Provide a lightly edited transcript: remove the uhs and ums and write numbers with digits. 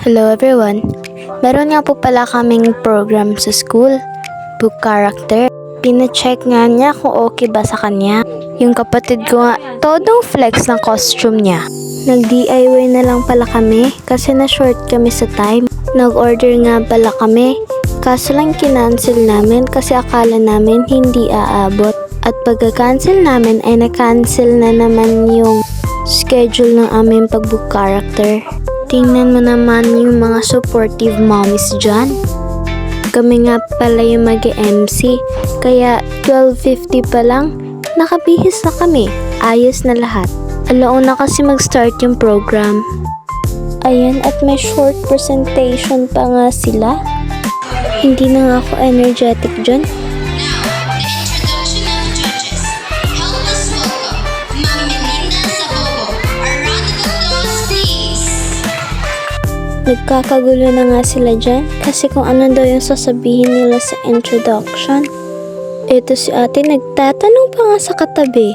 Hello everyone! Meron nga po pala kaming program sa school, book character. Pina-check nga niya kung okay ba sa kanya. Yung kapatid ko nga, todong flex ng costume niya. Nag-DIY na lang pala kami kasi na-short kami sa time. Nag-order nga pala kami, kaso lang kinancel namin kasi akala namin hindi aabot. At pagka-cancel namin ay na-cancel na naman yung schedule ng aming pag-book character. Tingnan mo naman yung mga supportive mommies dyan. Kami nga pala yung mag-MC, kaya 12:50 pa lang, nakabihis na kami. Ayos na lahat. Alauna kasi mag-start yung program. Ayan, at may short presentation pa nga sila. Hindi na nga ako energetic dyan. Nagkakagulo na nga sila dyan kasi kung ano daw yung sasabihin nila sa introduction. Ito si ate nagtatanong pa nga sa katabi.